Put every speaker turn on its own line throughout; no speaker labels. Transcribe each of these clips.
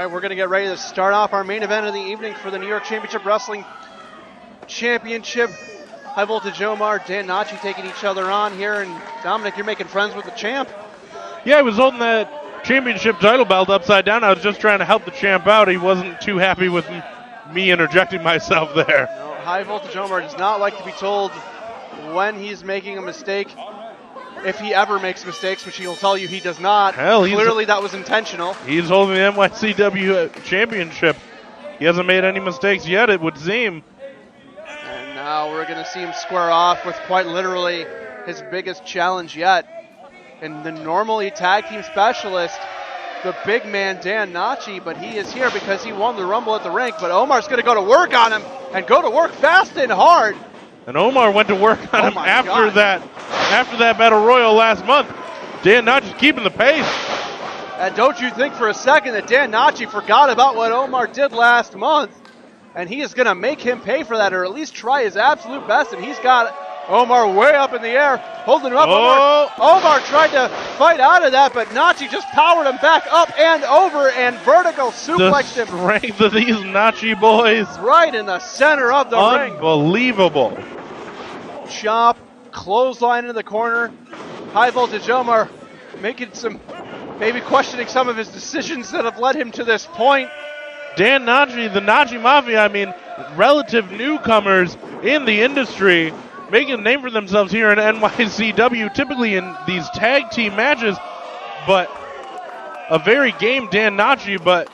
right, we're going to get ready to start off our main event of the evening for the New York Championship Wrestling Championship. High Voltage Omar, Dan Nacci taking each other on here, and Dominic, you're making friends with the champ.
Yeah, he was holding that championship title belt upside down. I was just trying to help the champ out. He wasn't too happy with me interjecting myself there.
No, High Voltage Omar does not like to be told when he's making a mistake. If he ever makes mistakes, which he'll tell you he does not.
Hell,
clearly that was intentional.
He's holding the NYCW championship. He hasn't made any mistakes yet, it would seem.
And now we're going to see him square off with quite literally his biggest challenge yet. And the normally tag team specialist, the big man Dan Nacci, but he is here because he won the Rumble at the rink. But Omar's going to go to work on him and go to work fast and hard.
And Omar went to work on him after that Battle Royal last month. Dan Nacci's keeping the pace.
And don't you think for a second that Dan Nacci forgot about what Omar did last month. And he is going to make him pay for that, or at least try his absolute best. And he's got Omar way up in the air, holding him up. Omar tried to fight out of that, but Nacci just powered him back up and over and vertical suplexed him.
The strength of these Nacci boys.
Right in the center of the ring.
Unbelievable.
Chop, clothesline in the corner. High Voltage Omar making maybe questioning some of his decisions that have led him to this point.
Dan Nacci, the Nacci Mafia, I mean, relative newcomers in the industry, making a name for themselves here in NYCW, typically in these tag team matches, but a very game Dan Nacci, but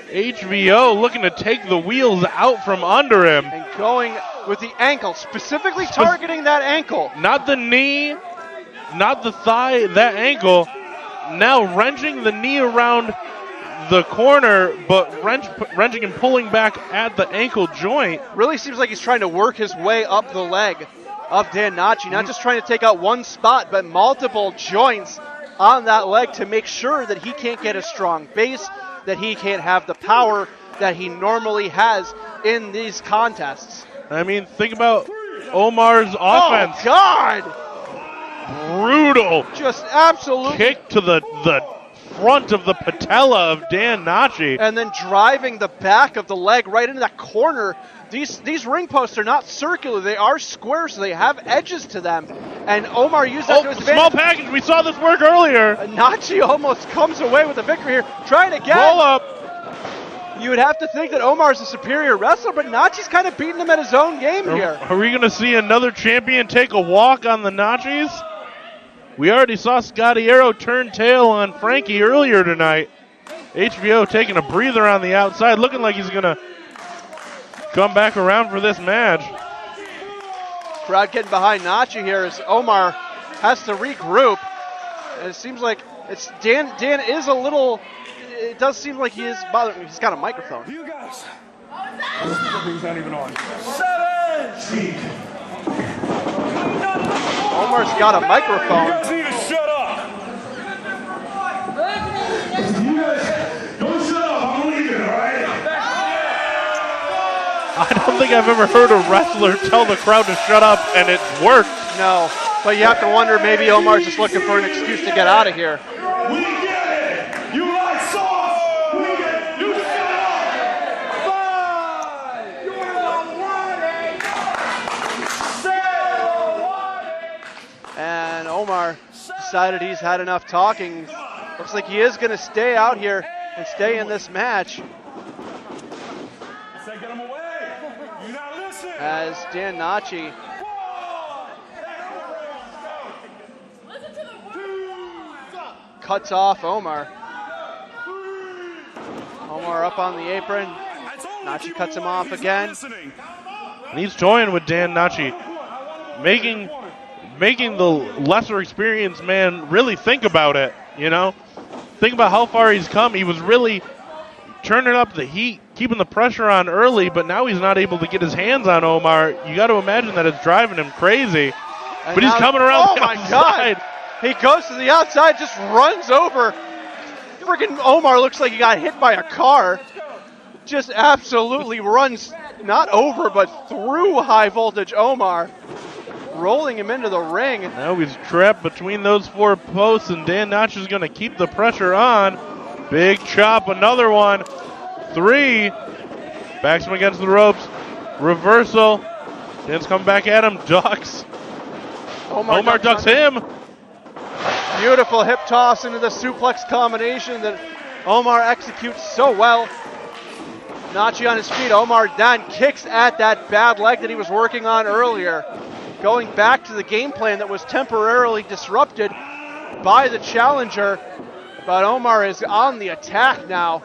HVO looking to take the wheels out from under him.
And going with the ankle, specifically targeting that ankle.
Not the knee, not the thigh, that ankle. Now wrenching the knee around the corner, but wrenching and pulling back at the ankle joint.
Really seems like he's trying to work his way up the leg of Dan Nacci, not just trying to take out one spot, but multiple joints on that leg to make sure that he can't get a strong base, that he can't have the power that he normally has in these contests.
I mean, think about Omar's offense.
Oh, God!
Brutal.
Just absolutely.
Kick to the front of the patella of Dan Nacci.
And then driving the back of the leg right into that corner. These ring posts are not circular. They are square, so they have edges to them. And Omar used that to his advantage.
Small package. We saw this work earlier.
Nacci almost comes away with a victory here. Trying again.
Roll up.
You would have to think that Omar's a superior wrestler, but Nacci's kind of beating him at his own game here.
Are we going to see another champion take a walk on the Naccis? We already saw Scotty Arrow turn tail on Frankie earlier tonight. HVO taking a breather on the outside, looking like he's going to come back around for this match.
Crowd getting behind Nacci here as Omar has to regroup. And it seems like it's Dan is a little, it does seem like he is bothering. He's got a microphone.
You guys. This thing's not even on. 7.
Omar's got a microphone.
You guys need to shut up. You guys, don't shut up. I'm leaving, all right?
I don't think I've ever heard a wrestler tell the crowd to shut up, and it worked.
No, but you have to wonder, maybe Omar's just looking for an excuse to get out of here.
We get it. You like sauce. We get it. You shut up. 5. You're on warning. 7.
And Omar decided he's had enough talking. Looks like he is going to stay out here and stay in this match.
Say, get him away. You're not listening.
As Dan Nacci cuts off Omar. Omar up on the apron. Nacci cuts him off again.
And he's toying with Dan Nacci, making the lesser experienced man really think about it, you know? Think about how far he's come. He was really turning up the heat, keeping the pressure on early, but now he's not able to get his hands on Omar. You got to imagine that it's driving him crazy.
And
but he's coming around the
my
outside.
God. He goes to the outside, just runs over. Freaking Omar looks like he got hit by a car. Just absolutely runs, not over, but through High Voltage Omar, rolling him into the ring.
Now he's trapped between those 4 posts, and Dan Nacci is going to keep the pressure on. Big chop, another one. 3. Backs him against the ropes. Reversal. Dan's coming back at him. Ducks. Omar ducks him.
Beautiful hip toss into the suplex combination that Omar executes so well. Nacci on his feet. Omar then kicks at that bad leg that he was working on earlier. Going back to the game plan that was temporarily disrupted by the challenger. But Omar is on the attack now.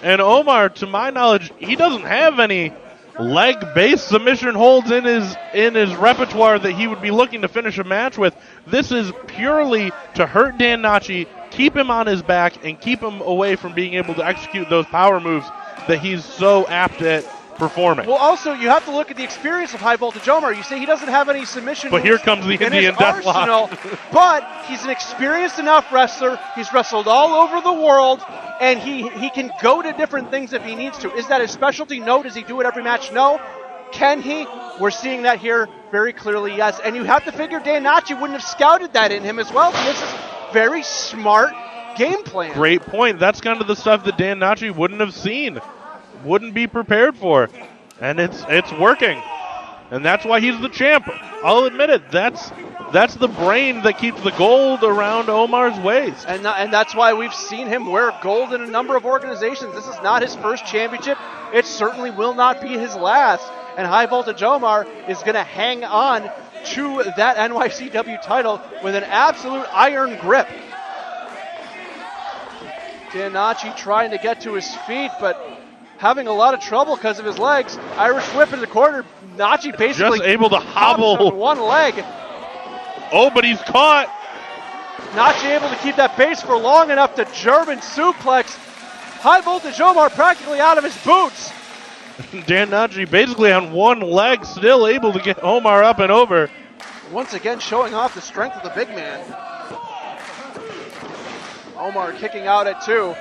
And Omar, to my knowledge, he doesn't have any leg-based submission holds in his repertoire that he would be looking to finish a match with. This is purely to hurt Dan Nacci, keep him on his back, and keep him away from being able to execute those power moves that he's so apt at performing.
Well, also, you have to look at the experience of High Voltage Omar. You say he doesn't have any submission
But here comes the Indian Deathlock.
But he's an experienced enough wrestler. He's wrestled all over the world, and he can go to different things if he needs to. Is that his specialty? No. Does he do it every match? No. Can he? We're seeing that here very clearly, yes. And you have to figure Dan Nacci wouldn't have scouted that in him as well. This is very smart game plan.
Great point. That's kind of the stuff that Dan Nacci wouldn't have seen, wouldn't be prepared for. And it's working. And that's why he's the champ. I'll admit it. That's the brain that keeps the gold around Omar's waist.
And that's why we've seen him wear gold in a number of organizations. This is not his first championship. It certainly will not be his last. And High Voltage Omar is going to hang on to that NYCW title with an absolute iron grip. Dan Nacci trying to get to his feet, but having a lot of trouble because of his legs. Irish whip in the corner. Nacci basically
just able to hobble
on one leg.
Oh, but he's caught.
Nacci able to keep that base for long enough to German suplex. High Voltage Omar practically out of his boots.
Dan Nacci basically on one leg, still able to get Omar up and over.
Once again showing off the strength of the big man. Omar kicking out at 2.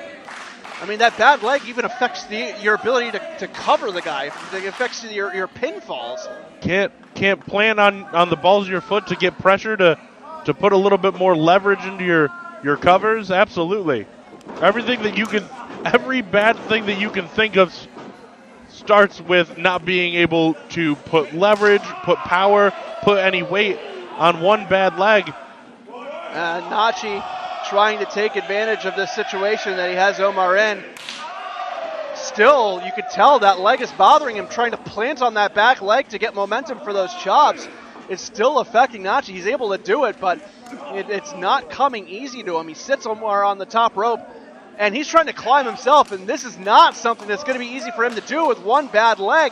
I mean, that bad leg even affects your ability to cover the guy. It affects your pinfalls.
Can't plan on the balls of your foot to get pressure to put a little bit more leverage into your covers? Absolutely. Every bad thing that you can think of starts with not being able to put leverage, put power, put any weight on one bad leg.
And Nacci trying to take advantage of this situation that he has Omar in. Still, you could tell that leg is bothering him, trying to plant on that back leg to get momentum for those chops. It's still affecting Nacci. He's able to do it, but it's not coming easy to him. He sits Omar on the top rope, and he's trying to climb himself, and this is not something that's going to be easy for him to do with one bad leg.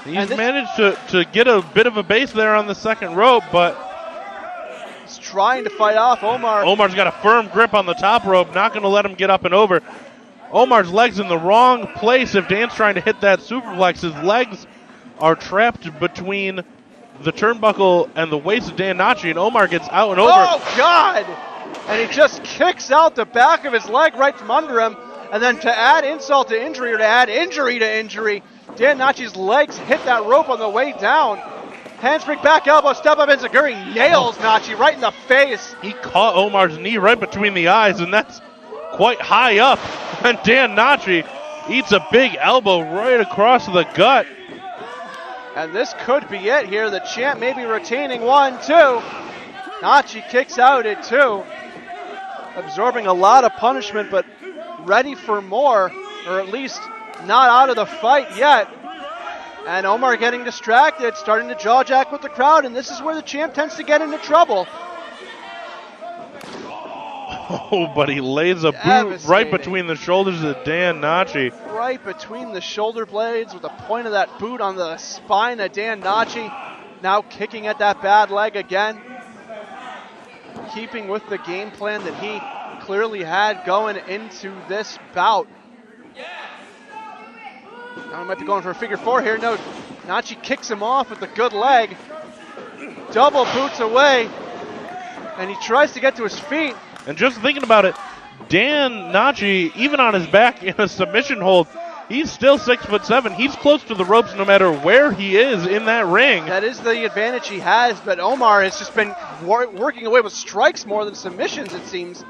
He's managed to get a bit of a base there on the second rope, but
he's trying to fight off Omar.
Omar's got a firm grip on the top rope, not going to let him get up and over. Omar's legs in the wrong place if Dan's trying to hit that superplex. His legs are trapped between the turnbuckle and the waist of Dan Nacci, and Omar gets out and over.
Oh, God! And he just kicks out the back of his leg right from under him. And then to add insult to injury, or to add injury to injury, Dan Nacci's legs hit that rope on the way down. Handspring, back elbow, step up enziguri, nails Nacci right in the face.
He caught Omar's knee right between the eyes, and that's quite high up. And Dan Nacci eats a big elbow right across the gut.
And this could be it here. The champ may be retaining 1, 2. Nacci kicks out at 2. Absorbing a lot of punishment, but ready for more, or at least not out of the fight yet. And Omar getting distracted, starting to jaw jack with the crowd, and this is where the champ tends to get into trouble.
Oh, but he lays a boot right between the shoulders of Dan Nacci.
Right between the shoulder blades with the point of that boot on the spine of Dan Nacci. Now kicking at that bad leg again. Keeping with the game plan that he clearly had going into this bout. Now he might be going for a figure 4 here. No, Nacci kicks him off with a good leg. Double boots away. And he tries to get to his feet.
And just thinking about it, Dan Nacci, even on his back in a submission hold, he's still 6'7". He's close to the ropes no matter where he is in that ring.
That is the advantage he has, but Omar has just been working away with strikes more than submissions, it seems.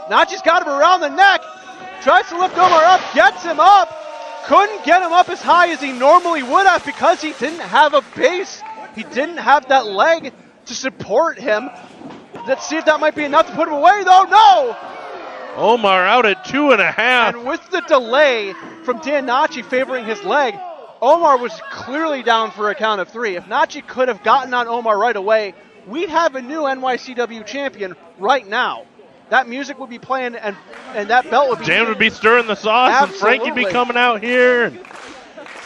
Nacci's got him around the neck. Tries to lift Omar up, gets him up. Couldn't get him up as high as he normally would have because he didn't have a base. He didn't have that leg to support him. Let's see if that might be enough to put him away, though. No!
Omar out at 2.5.
And with the delay from Dan Nacci favoring his leg, Omar was clearly down for a count of 3. If Nacci could have gotten on Omar right away, we'd have a new NYCW champion right now. That music would be playing, and that belt would be...
Dan would be stirring the sauce,
Absolutely.
and Frankie'd be coming out here.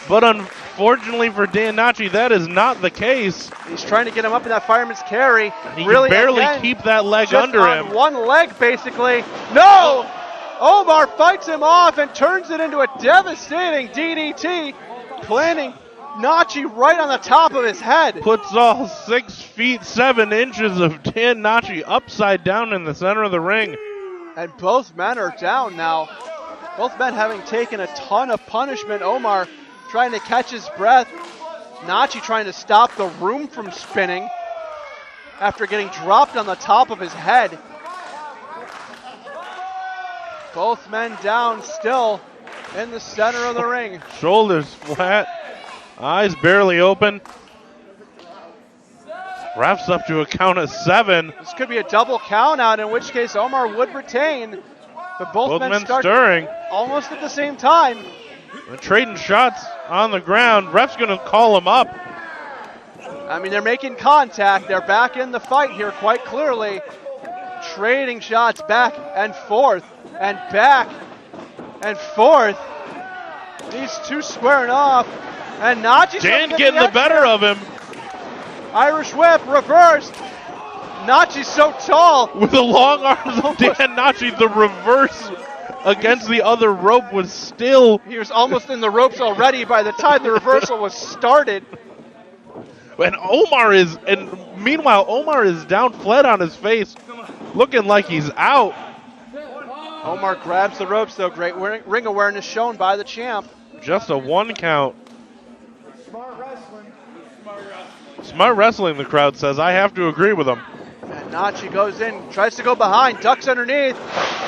But unfortunately for Dan Nacci, that is not the case.
He's trying to get him up in that fireman's carry.
He
really,
can barely
again,
keep that leg
just
under
on
him.
one leg, basically. No! Omar fights him off and turns it into a devastating DDT, planting Nacci right on the top of his head.
Puts all 6 feet 7 inches of Dan Nacci upside down in the center of the ring.
And both men are down now. Both men having taken a ton of punishment. Omar trying to catch his breath. Nacci trying to stop the room from spinning after getting dropped on the top of his head. Both men down still in the center of the ring.
Shoulders flat, eyes barely open. Ref's up to a count of 7.
This could be a double count out, in which case Omar would retain. But both men start
stirring.
almost at the same time.
They're trading shots on the ground. Ref's going to call him up.
I mean, they're making contact. They're back in the fight here quite clearly. Trading shots back and forth and back and forth. These two squaring off. And Nacci's
Dan getting the better of him.
Irish whip reversed. Nacci's so tall.
With the long arms of Dan Nacci, the reverse against the other rope was still...
He was almost in the ropes already by the time the reversal was started.
And meanwhile, Omar is down flat on his face, looking like he's out.
Omar grabs the ropes, though. Great ring awareness shown by the champ.
Just a 1 count. Smart wrestling, the crowd says. I have to agree with him.
And Nacci goes in, tries to go behind, ducks underneath.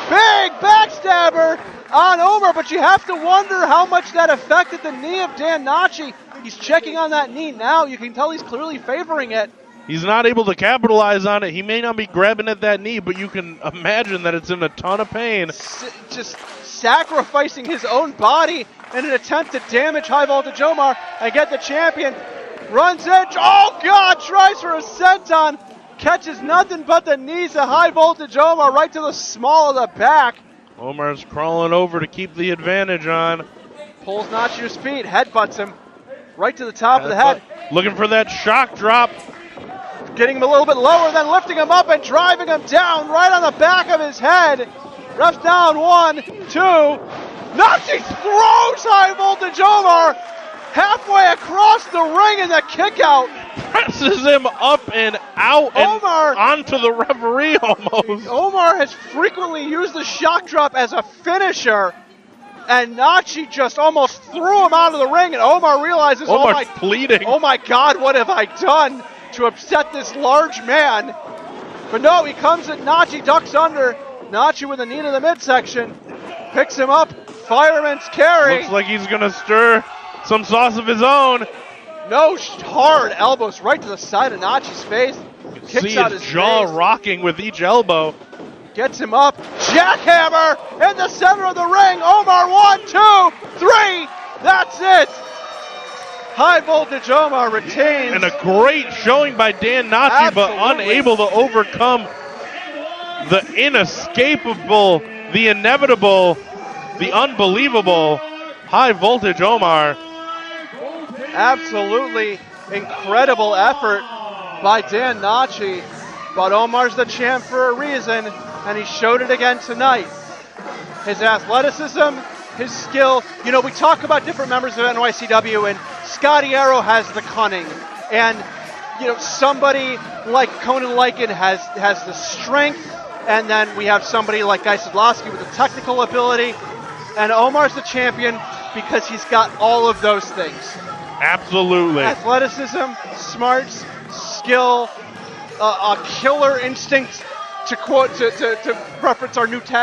Big backstabber on Omar, but you have to wonder how much that affected the knee of Dan Nacci. He's checking on that knee now. You can tell he's clearly favoring it.
He's not able to capitalize on it. He may not be grabbing at that knee, but you can imagine that it's in a ton of pain.
Just sacrificing his own body in an attempt to damage High Voltage Omar and get the champion. Runs in. Oh, God! Tries for a senton. Catches nothing but the knees of High Voltage Omar right to the small of the back.
Omar's crawling over to keep the advantage on.
Pulls Nacci to his feet. Headbutts him right to the top of the head.
Looking for that shock drop.
Getting him a little bit lower, then lifting him up and driving him down right on the back of his head. Ref's down 1, 2. Nacci throws High Voltage Omar halfway across the ring in the kick out.
Presses him up and out and
Omar,
onto the referee almost.
Omar has frequently used the shock drop as a finisher, and Nacci just almost threw him out of the ring, and Omar realizes,
Omar's pleading.
Oh my God, what have I done to upset this large man? But no, he comes at Nacci, ducks under. Nacci with a knee to the midsection, picks him up, fireman's carry.
Looks like he's gonna stir some sauce of his own.
No, hard elbows right to the side of Nacci's face. Kicks
See
out
his
his
jaw
face.
rocking with each elbow.
Gets him up. Jackhammer in the center of the ring. Omar, 1, 2, 3. That's it. High Voltage Omar retains.
And a great showing by Dan Nacci, but
Absolutely.
unable to overcome the inescapable, the inevitable, the unbelievable High Voltage Omar.
Absolutely incredible effort by Dan Nacci. But Omar's the champ for a reason, and he showed it again tonight. His athleticism, his skill. You know, we talk about different members of NYCW, and Scotty Arrow has the cunning. And, you know, somebody like Conan Lycan has the strength. And then we have somebody like Guy Sadlowski with the technical ability. And Omar's the champion because he's got all of those things.
Absolutely.
Athleticism, smarts, skill, a killer instinct, to reference our new tag